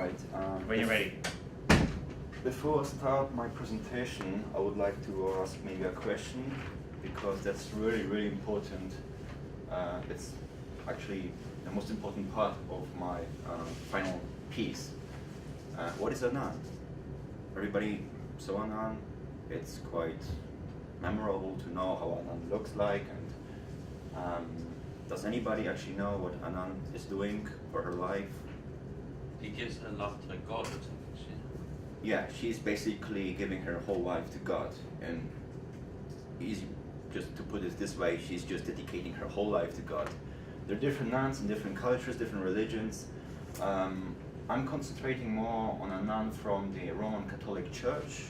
Right. When you're ready. Before I start my presentation, I would like to ask maybe a question, because that's really, really important. It's actually the most important part of my final piece. What is a nun? Everybody saw a nun. It's quite memorable to know how a nun looks like, and does anybody actually know what a nun is doing for her life? He gives her love to God or something. Yeah, she's basically giving her whole life to God, and easy, just to put it this way, she's just dedicating her whole life to God. There are different nuns in different cultures, different religions. I'm concentrating more on a nun from the Roman Catholic Church,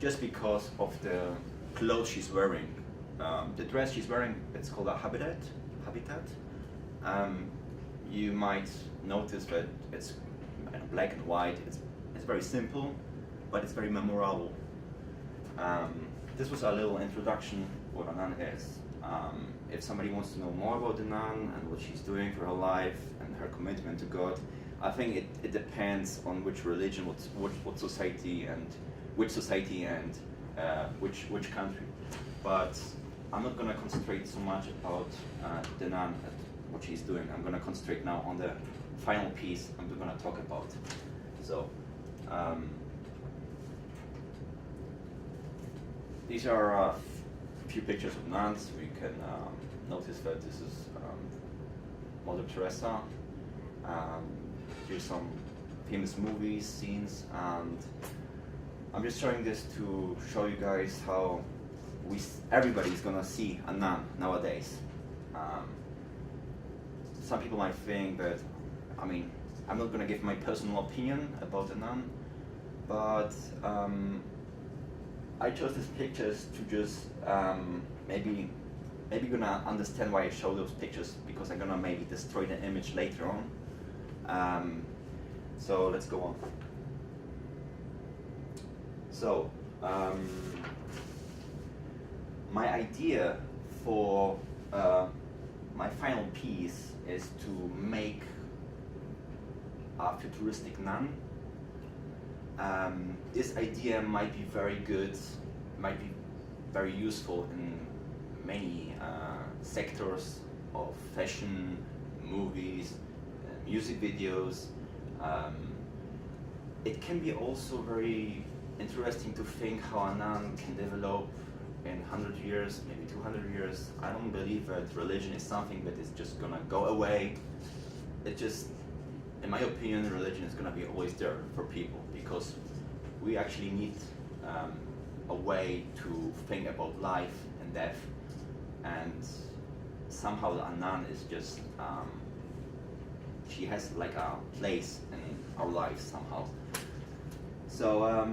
just because of the clothes she's wearing. The dress she's wearing, it's called a habitat. You might notice that it's black and white. It's very simple, but it's very memorable. This was a little introduction what a nun is. If somebody wants to know more about the nun and what she's doing for her life and her commitment to God, I think it depends on which religion, what society, and which country. But I'm not going to concentrate so much about the nun and what she's doing. I'm going to concentrate now on the final piece I'm going to talk about. So, these are a few pictures of nuns. We can notice that this is Mother Teresa. Here's some famous movies, scenes, and I'm just showing this to show you guys how everybody's gonna see a nun nowadays. Some people might think that, I'm not gonna give my personal opinion about a nun, but I chose these pictures to just maybe gonna understand why I show those pictures, because I'm gonna maybe destroy the image later on. So let's go on. So my idea for my final piece is to make a futuristic nun. This idea might be very good, might be very useful in many sectors of fashion, movies, music videos. It can be also very interesting to think how a nun can develop in 100 years, maybe 200 years. I don't believe that religion is something that is just gonna go away. It just, in my opinion, religion is gonna be always there for people, because we actually need a way to think about life and death, and somehow a nun is just, she has like a place in our lives somehow. So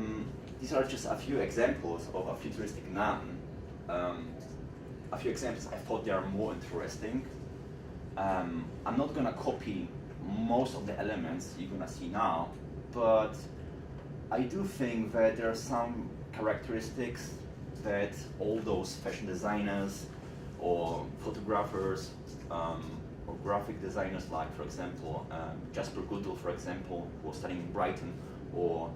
these are just a few examples of a futuristic nun. A few examples I thought they are more interesting. I'm not gonna copy most of the elements you're gonna see now, but I do think that there are some characteristics that all those fashion designers or photographers or graphic designers, like for example Jasper Goodall, for example, who was studying in Brighton, or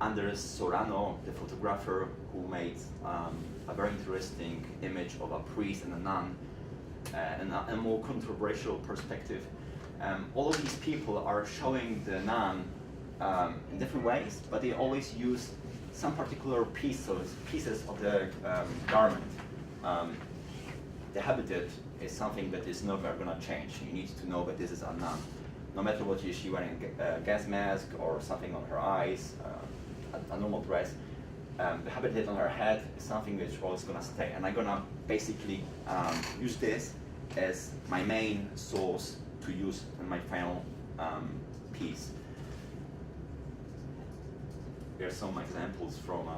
Anders Sorano, the photographer who made a very interesting image of a priest and a nun, and a more controversial perspective. All of these people are showing the nun in different ways, but they always use some particular pieces of the garment. The habitat is something that is never going to change. You need to know that this is a nun. No matter what, is she wearing a gas mask or something on her eyes, a normal dress, the habitat on her head is something which is always going to stay. And I'm going to basically use this as my main source to use in my final piece. There are some examples from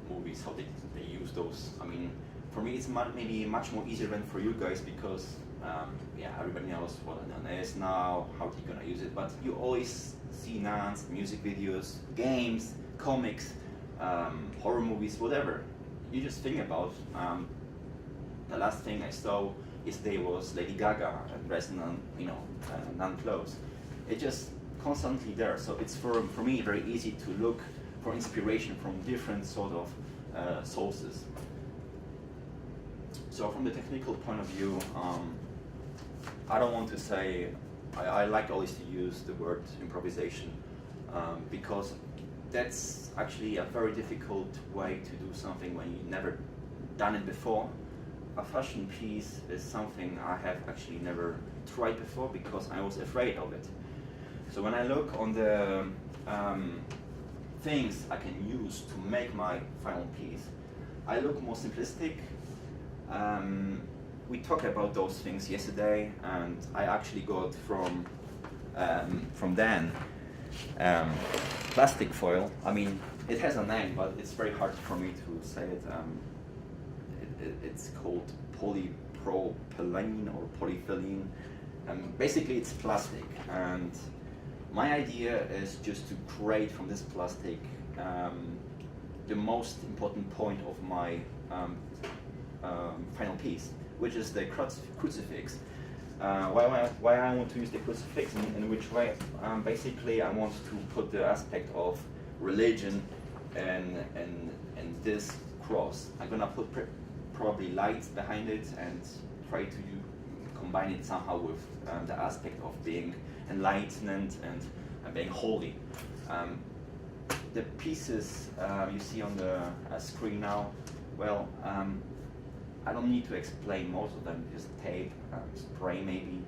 movies, how they use those. For me it's maybe much more easier than for you guys, because everybody knows what a nun is now, how they're gonna use it, but you always see nuns, music videos, games, comics, horror movies, whatever. You just think about the last thing I saw his day was Lady Gaga and dressed in non-clothes. It's just constantly there. So it's for me very easy to look for inspiration from different sort of sources. So from the technical point of view, I don't want to say, I like always to use the word improvisation because that's actually a very difficult way to do something when you've never done it before. A fashion piece is something I have actually never tried before because I was afraid of it. So when I look on the things I can use to make my final piece, I look more simplistic. We talked about those things yesterday, and I actually got from Dan plastic foil. I mean, it has a name, but it's very hard for me to say it. It's called polypropylene or polyethylene. Basically, it's plastic, and my idea is just to create from this plastic the most important point of my final piece, which is the crucifix. Why I want to use the crucifix, in which way? Basically, I want to put the aspect of religion and this cross. I'm gonna put probably lights behind it and try to combine it somehow with the aspect of being enlightenment and being holy. The pieces you see on the screen now, well, I don't need to explain most of them, just tape, spray maybe.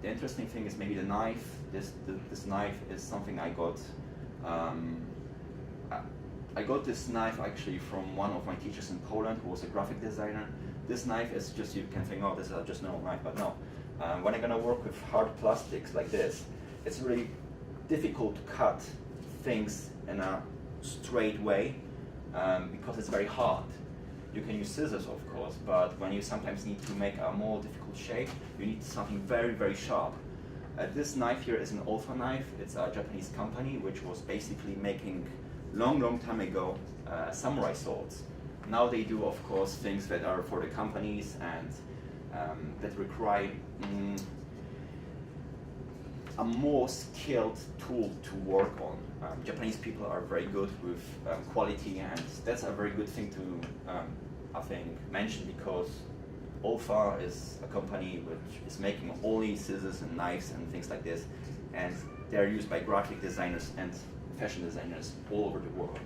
The interesting thing is maybe the knife. This knife is something I got. I got this knife actually from one of my teachers in Poland who was a graphic designer. This knife is just, you can think, oh, this is just a normal knife, but no. When I'm gonna work with hard plastics like this, it's really difficult to cut things in a straight way because it's very hard. You can use scissors, of course, but when you sometimes need to make a more difficult shape, you need something very, very sharp. This knife here is an Alpha knife. It's a Japanese company which was basically making long time ago samurai swords. Now they do, of course, things that are for the companies and that require a more skilled tool to work on. Japanese people are very good with quality, and that's a very good thing to, I think, mention, because Alpha is a company which is making only scissors and knives and things like this, and they're used by graphic designers and fashion designers all over the world.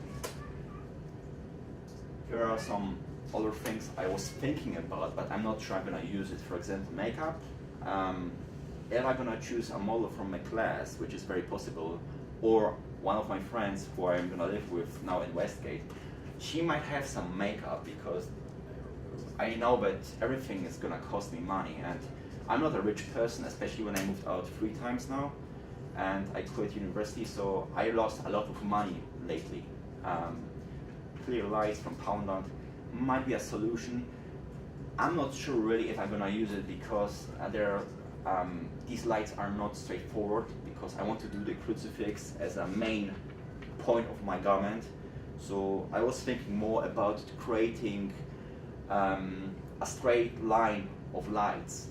Here are some other things I was thinking about, but I'm not sure I'm gonna use it. For example, makeup. If I'm gonna choose a model from my class, which is very possible, or one of my friends who I'm gonna live with now in Westgate, she might have some makeup, because I know that everything is gonna cost me money, and I'm not a rich person, especially when I moved out 3 times now, and I quit university, so I lost a lot of money lately. Clear lights from Poundland might be a solution. I'm not sure really if I'm gonna use it, because these lights are not straightforward, because I want to do the crucifix as a main point of my garment. So I was thinking more about creating a straight line of lights,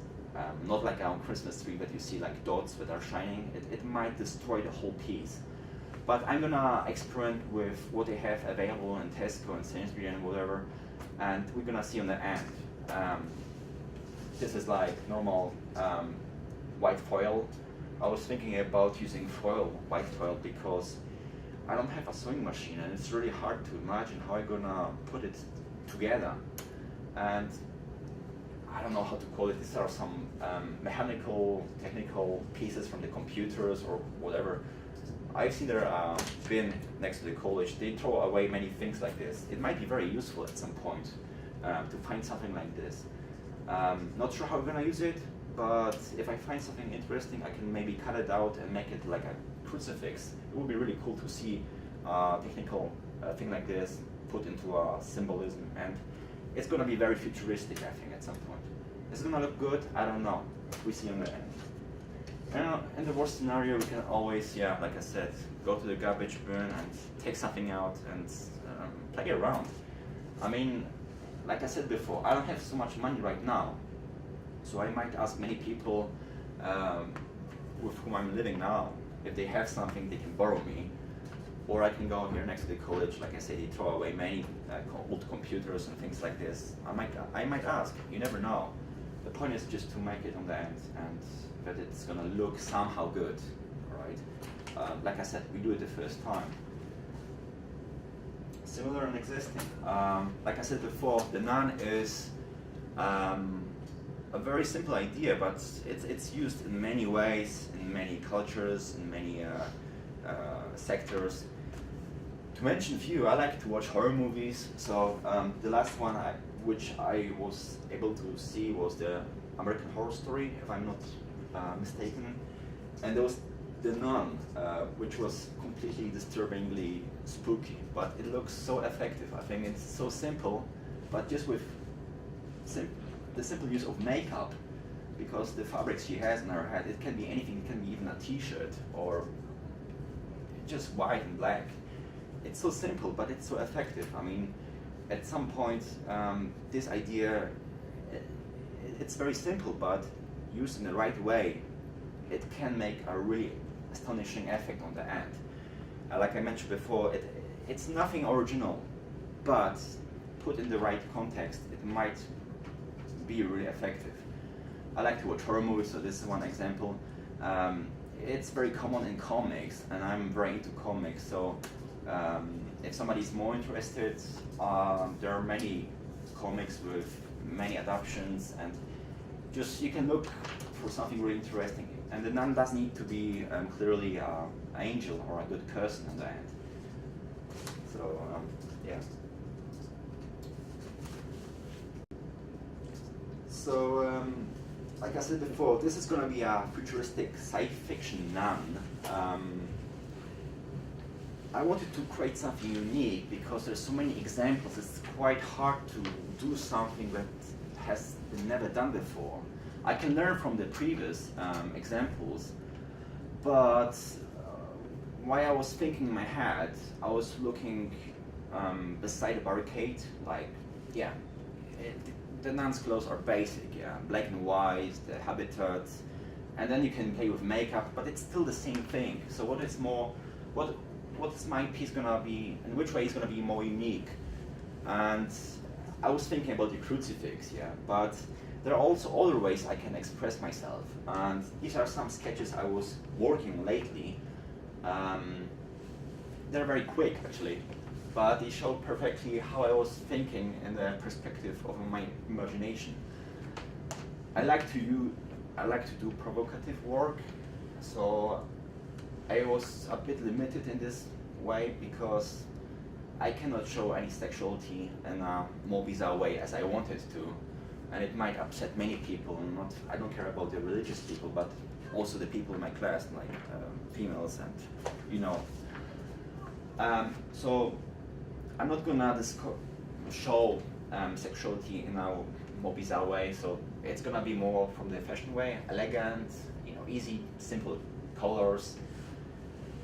not like on Christmas tree that you see like dots that are shining. It might destroy the whole piece. But I'm gonna experiment with what they have available in Tesco and Sainsbury and whatever, and we're gonna see on the end. This is like normal white foil. I was thinking about using white foil, because I don't have a sewing machine, and it's really hard to imagine how I'm gonna put it together. And I don't know how to call it. These are some mechanical, technical pieces from the computers or whatever. I've seen their bin next to the college. They throw away many things like this. It might be very useful at some point to find something like this. Not sure how I'm gonna use it, but if I find something interesting, I can maybe cut it out and make it like a crucifix. It would be really cool to see a technical thing like this put into a symbolism, and it's gonna be very futuristic, I think, at some point. Is it gonna look good? I don't know. We see on the end. And in the worst scenario, we can always, like I said, go to the garbage bin and take something out and play around. I mean, like I said before, I don't have so much money right now, So I might ask many people with whom I'm living now, if they have something they can borrow me, or I can go here next to the college, like I say, they throw away many old computers and things like this. I might ask, you never know. The point is just to make it on the end, and that it's gonna look somehow good, right? Like I said, we do it the first time. Similar and existing. Like I said before, the nun is a very simple idea, but it's used in many ways, in many cultures, in many sectors. To mention a few, I like to watch horror movies. So the last one which I was able to see was the American Horror Story, if I'm not mistaken. And there was the nun, which was completely disturbingly spooky, but it looks so effective. I think it's so simple, but just with the simple use of makeup, because the fabric she has in her head, it can be anything, it can be even a t-shirt or just white and black. It's so simple, but it's so effective. I mean, at some point, this idea, it's very simple, but used in the right way, it can make a really astonishing effect on the end. Like I mentioned before, it's nothing original, but put in the right context, it might be really effective. I like to watch horror movies, so this is one example. It's very common in comics, and I'm very into comics, so if somebody's more interested, there are many comics with many adaptations, and just you can look for something really interesting. And the nun doesn't need to be clearly an angel or a good person in the end. So, yeah. So, like I said before, this is going to be a futuristic science fiction nun. I wanted to create something unique because there's so many examples. It's quite hard to do something that has been never done before. I can learn from the previous examples, but while I was thinking in my head, I was looking beside a barricade, like, yeah, the nun's clothes are basic, yeah, black and white, the habitat, and then you can play with makeup, but it's still the same thing. So what is more, what's my piece gonna be, in which way is gonna be more unique? And I was thinking about the crucifix, yeah, but there are also other ways I can express myself, and these are some sketches I was working lately. They're very quick, actually, but they show perfectly how I was thinking in the perspective of my imagination. I like to do provocative work, so I was a bit limited in this way because I cannot show any sexuality in a more bizarre way as I wanted to. And it might upset many people. I don't care about the religious people, but also the people in my class, like females, and you know. So I'm not gonna show sexuality in a more bizarre way. So it's gonna be more from the fashion way, elegant, you know, easy, simple colors.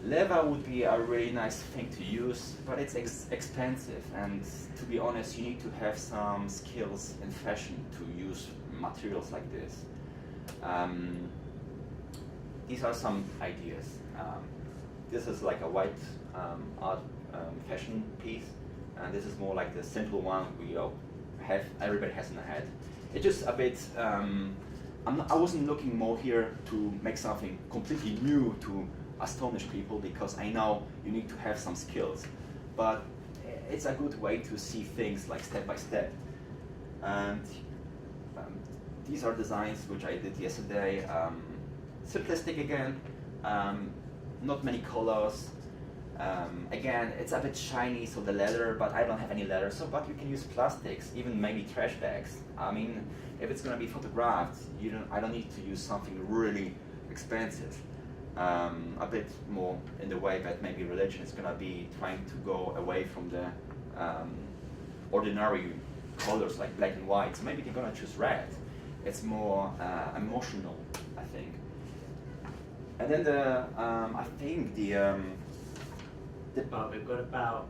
Leather would be a really nice thing to use, but it's expensive, and to be honest, you need to have some skills in fashion to use materials like this. These are some ideas. This is like a white art fashion piece, and this is more like the simple one everybody has in the head. It's just a bit, I wasn't looking more here to make something completely new to astonish people, because I know you need to have some skills, but it's a good way to see things like step by step. And these are designs which I did yesterday. Simplistic again, not many colors. Again, it's a bit shiny, so the leather, but I don't have any leather, so but you can use plastics, even maybe trash bags. I mean, if it's going to be photographed, I don't need to use something really expensive. A bit more in the way that maybe religion is going to be trying to go away from the ordinary colors like black and white. So maybe they're going to choose red. It's more emotional, I think. And then I think But we've got about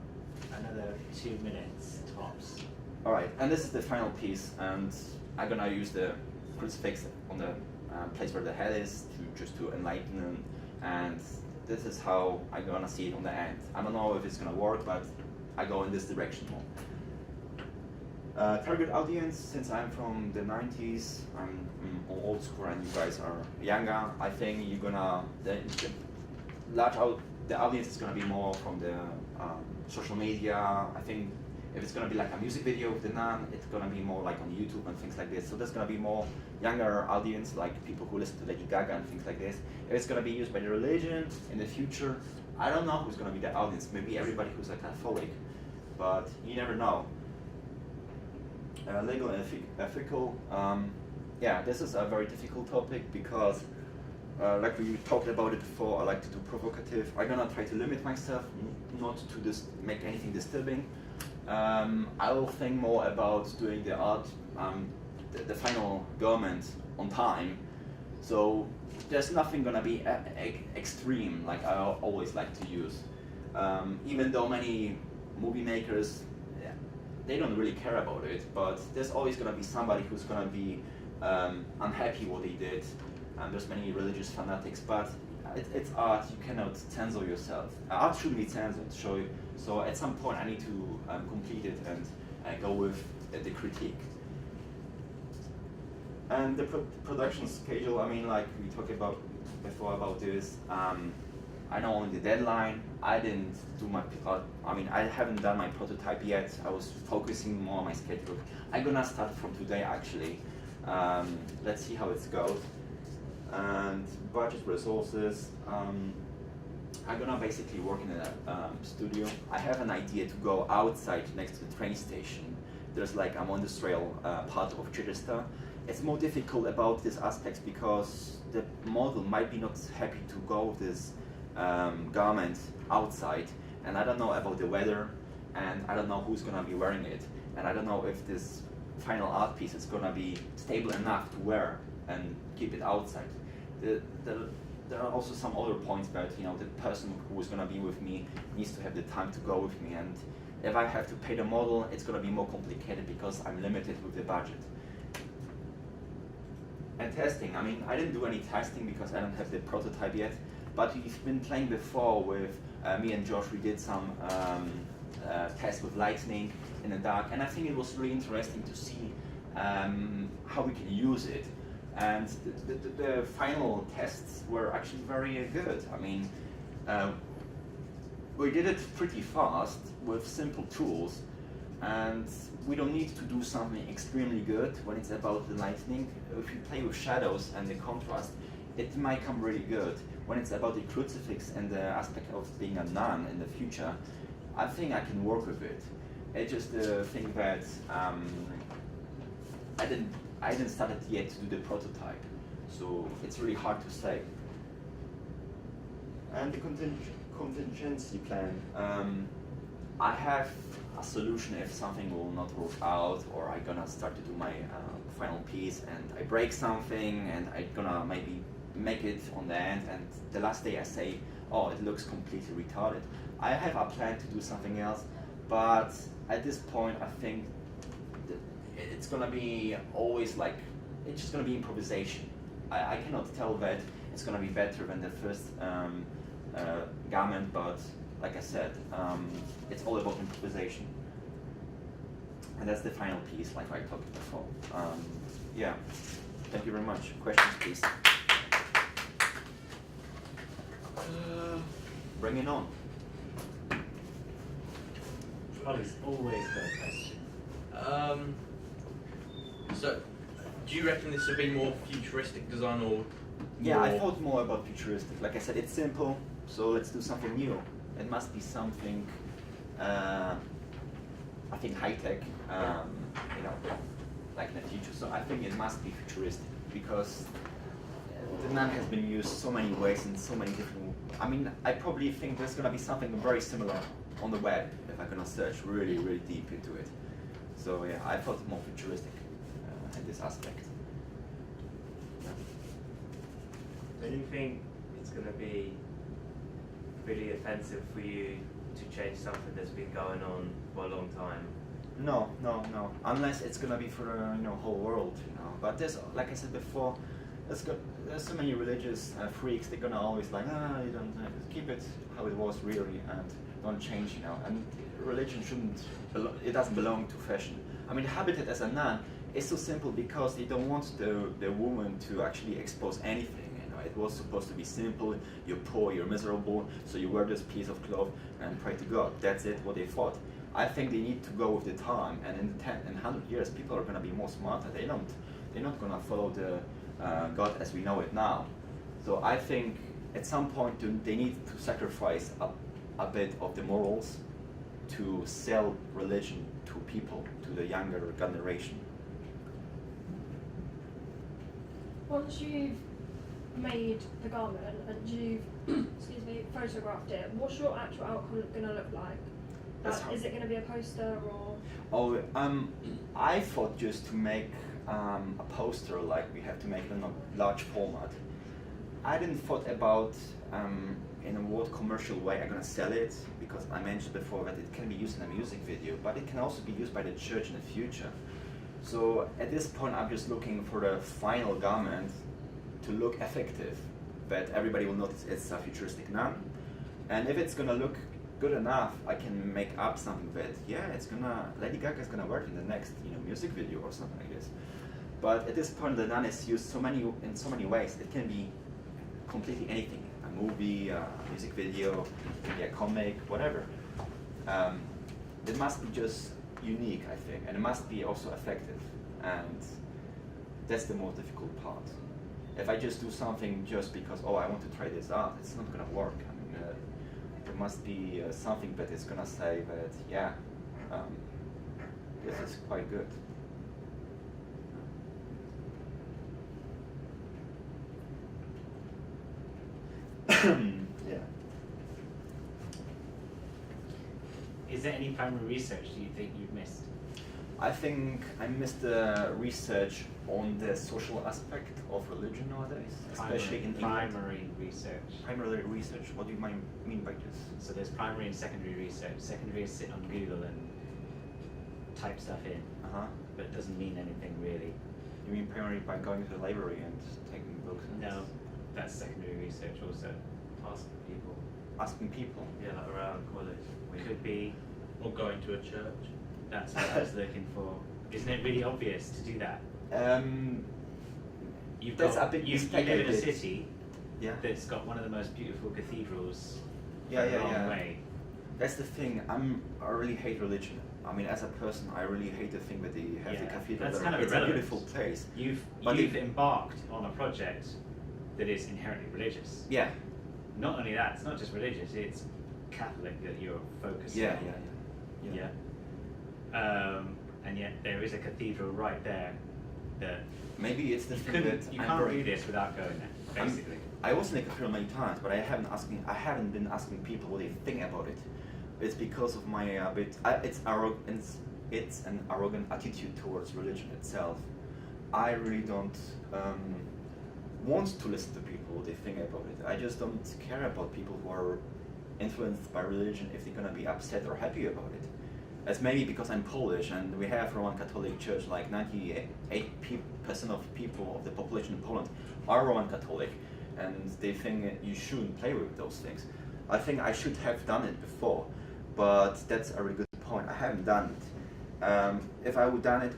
another 2 minutes tops. All right, and this is the final piece, and I'm gonna use the crucifix on the place where the head is, just to enlighten them. And this is how I'm gonna see it on the end. I don't know if it's gonna work, but I go in this direction more. Target audience, since I'm from the 90s, I'm old school and you guys are younger, I think you're gonna, the audience is gonna be more from the social media. I think if it's gonna be like a music video with the nun, it's gonna be more like on YouTube and things like this. So there's gonna be more younger audience, like people who listen to Lady Gaga and things like this. If it's gonna be used by the religion in the future, I don't know who's gonna be the audience. Maybe everybody who's a Catholic, but you never know. Legal and ethical. Yeah, this is a very difficult topic because, like we talked about it before, I like to do provocative. I'm gonna try to limit myself, not to make anything disturbing. I will think more about doing the art, the final garment on time. So there's nothing gonna be extreme like I always like to use. Even though many movie makers, they don't really care about it, but there's always gonna be somebody who's gonna be unhappy what they did, and there's many religious fanatics, but it's art, you cannot censor yourself. Art shouldn't be censored, so at some point I need to complete it and go with the critique. And the production schedule, I mean, like we talked about before about this, I know only the deadline. I didn't do my, I haven't done my prototype yet. I was focusing more on my sketchbook. I'm gonna start from today actually. Let's see how it goes. And budget resources. I'm gonna basically work in a studio. I have an idea to go outside next to the train station. There's like a industrial part of Chichester. It's more difficult about these aspects because the model might be not happy to go with this garment outside, and I don't know about the weather, and I don't know who's gonna be wearing it, and I don't know if this final art piece is gonna be stable enough to wear and keep it outside. There are also some other points that, the person who is gonna be with me needs to have the time to go with me, and if I have to pay the model, it's gonna be more complicated because I'm limited with the budget. And testing, I didn't do any testing because I don't have the prototype yet, but we've been playing before with me and Josh. We did some tests with lightning in the dark, and I think it was really interesting to see how we can use it. And the final tests were actually very good. We did it pretty fast with simple tools, and we don't need to do something extremely good when it's about the lightning. If you play with shadows and the contrast, it might come really good. When it's about the crucifix and the aspect of being a nun in the future, I think I can work with it. It's just the thing that I didn't start it yet to do the prototype, so it's really hard to say. And the contingency plan. I have a solution if something will not work out, or I'm gonna start to do my final piece and I break something and I'm gonna maybe make it on the end, and the last day I say, oh, it looks completely retarded. I have a plan to do something else, but at this point I think it's gonna be always like, it's just gonna be improvisation. I cannot tell that it's gonna be better than the first garment, but like I said, it's all about improvisation. And that's the final piece, like I talked before. Yeah, thank you very much. Questions, please. Bring it on. Ollie's always got a question. So, do you reckon this would be more futuristic design or? Yeah, I thought more about futuristic. Like I said, it's simple, so let's do something new. It must be something, I think high-tech, like in the future. So I think it must be futuristic because the nun has been used so many ways in so many different. I probably think there's gonna be something very similar on the web if I'm gonna search really, really deep into it. So yeah, I thought more futuristic in this aspect. Yeah. Don't you think it's going to be really offensive for you to change something that's been going on for a long time No, no, no. Unless it's gonna be for the whole world, you know. But there's, like I said before, there's so many religious freaks. They're gonna always like, you don't keep it how it was really, and don't change, you know. And religion shouldn't. It doesn't belong to fashion. I mean, Habitat as a nun is so simple because they don't want the woman to actually expose anything. You know, it was supposed to be simple. You're poor, you're miserable, so you wear this piece of cloth and pray to God. That's it. What they thought. I think they need to go with the time, and in 100 years, people are going to be more smarter. They're not going to follow the God as we know it now. So I think at some point they need to sacrifice a bit of the morals to sell religion to people, to the younger generation. Once you've made the garment and you've excuse me, photographed it, what's your actual outcome going to look like? Is it going to be a poster or? Oh, I thought just to make a poster, like we have to make it in a large format. I didn't thought about in what commercial way I'm going to sell it, because I mentioned before that it can be used in a music video, but it can also be used by the church in the future. So at this point I'm just looking for the final garment to look effective, that everybody will notice it's a futuristic nun. And if it's going to look good enough, I can make up something that, Lady Gaga's gonna wear it in the next, music video or something like this. But at this point, the nun is used in so many ways. It can be completely anything: a movie, a music video, maybe a comic, whatever. It must be just unique, I think, and it must be also effective. And that's the most difficult part. If I just do something just because, I want to try this out, it's not gonna work. There must be something that is gonna say that, this is quite good. Yeah. Is there any primary research do you think you've missed? I think I missed the research on the social aspect of religion nowadays, especially in primary research. Primary research. What do you mean by this? So there's primary and secondary research. Secondary is sit on Google and type stuff in, but it doesn't mean anything really. You mean primary by going to the library and taking books? No, that's secondary research also. Asking people. Asking people? Yeah, like around college. Could be. Or going to a church. That's what I was looking for. Isn't it really obvious to do that? You live in a city that's got one of the most beautiful cathedrals. Yeah. Way. That's the thing. I really hate religion. I mean, as a person, I really hate the thing that they have the cathedral. That's kind of it's irrelevant. a beautiful place. You've embarked on a project that is inherently religious. Yeah. Not only that, it's not just religious; it's Catholic that you're focusing on. Yeah. And yet there is a cathedral right there that maybe it's the thing that you can't do this without going there. Basically, I was in a cathedral many times, but I haven't been asking people what they think about it. It's because of my it's an arrogant attitude towards religion itself. I really don't want to listen to people what they think about it. I just don't care about people who are influenced by religion, if they're gonna be upset or happy about it. It's maybe because I'm Polish and we have Roman Catholic Church, like 98% of people of the population in Poland are Roman Catholic, and they think you shouldn't play with those things. I think I should have done it before, but that's a really good point. I haven't done it. If I would done it,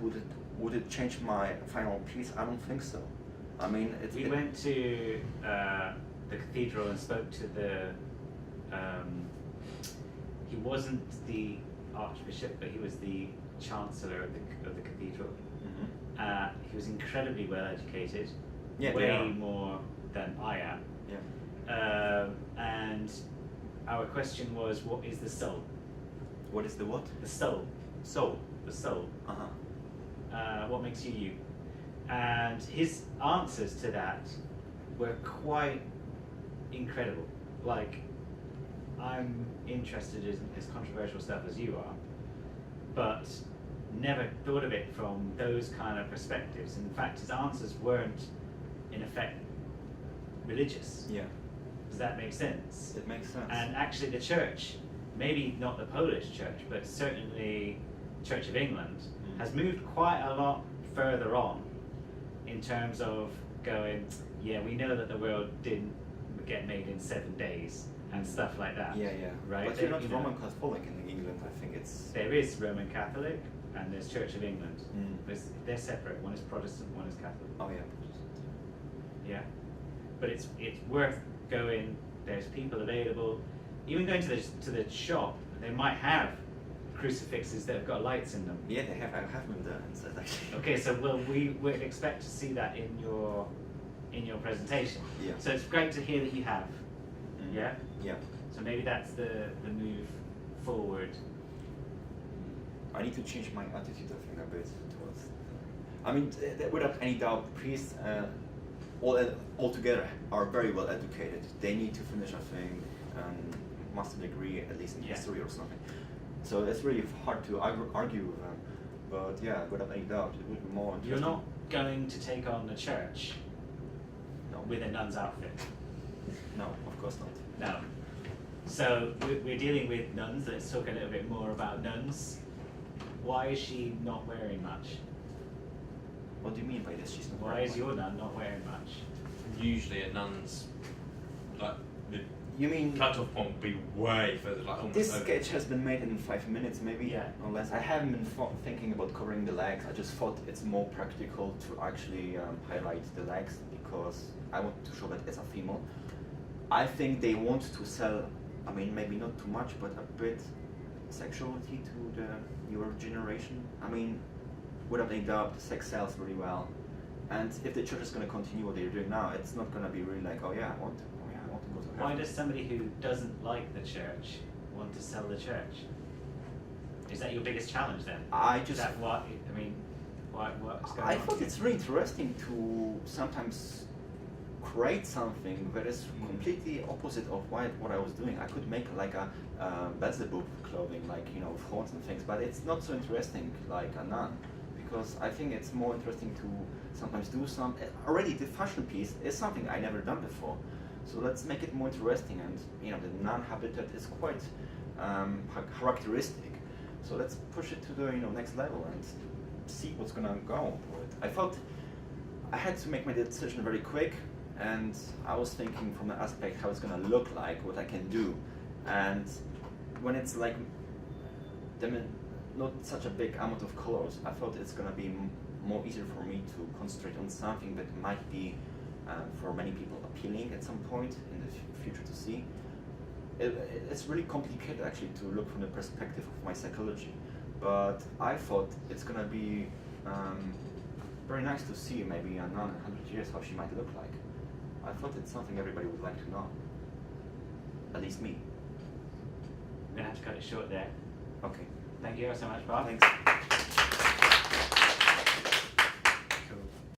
would it change my final piece? I don't think so. I mean, we went to the cathedral and spoke to the. He wasn't the archbishop, but he was the chancellor of the cathedral. Mm-hmm. He was incredibly well educated, way more than I am. Yeah. And our question was, what is the soul? What is the what? The soul. Soul. The soul. What makes you you? And his answers to that were quite incredible. Like, I'm interested in as controversial stuff as you are, but never thought of it from those kind of perspectives. In fact, his answers weren't, in effect, religious. Yeah. Does that make sense? It makes sense. And actually the church, maybe not the Polish church, but certainly Church of England has moved quite a lot further on in terms of going, yeah, we know that the world didn't get made in 7 days and stuff like that. Yeah, Right? But you're not You know, Roman Catholic in England. I think it's. there is Roman Catholic and there's Church of England. Mm. They're separate. One is Protestant, one is Catholic. Oh yeah. Yeah, but it's worth going. There's people available. Even going to the shop, they might have crucifixes that have got lights in them. Yeah, they have. I have them there instead actually. Okay, so we would expect to see that in your presentation. Yeah. So it's great to hear that you have. Mm. Yeah. Yeah. So maybe that's the move forward. I need to change my attitude, I think, a bit towards. I mean, without any doubt, priests altogether are very well educated. They need to finish, I think, master degree, at least in Yeah. history or something. So it's really hard to argue with them. But yeah, without any doubt, it would be more interesting. You're not going to take on the church No. with a nun's outfit. No, of course not. No. So we're dealing with nuns. Let's talk a little bit more about nuns. Why is she not wearing much? What do you mean by this? She's not Why wearing is one. your nun not wearing much? Usually a nun's like the You mean cut-off point would be way further, like almost this over. sketch has been made in 5 minutes, maybe, Yeah. or less. I haven't been thinking about covering the legs. I just thought it's more practical to actually highlight the legs because I want to show that it's a female. I think they want to sell, I mean, maybe not too much, but a bit sexuality to the newer generation. I mean, without any doubt, sex sells really well. And if the church is going to continue what they're doing now, it's not going to be really like, oh yeah, I want to go to heaven. Why does somebody who doesn't like the church want to sell the church? Is that your biggest challenge then? I Is just that what, I mean, what's going I on? thought it's really interesting to sometimes create something that is completely opposite of what I was doing. I could make like a Beelzebub clothing, like, you know, with horns and things, but it's not so interesting like a nun, because I think it's more interesting to sometimes do some. Already the fashion piece is something I never done before, so let's make it more interesting. And you know, the nun habitat is quite characteristic, so let's push it to the next level and see what's gonna go with it. I thought I had to make my decision very quick, and I was thinking from the aspect how it's gonna look like, what I can do, and when it's like not such a big amount of colors, I thought it's gonna be more easier for me to concentrate on something that might be for many people appealing at some point in the future to see. It's really complicated actually to look from the perspective of my psychology, but I thought it's gonna be very nice to see maybe in 100 years how she might look like. I thought it's something everybody would like to know, at least me. We're going to have to cut it short there. Okay, Thank you so much, Bart. thanks.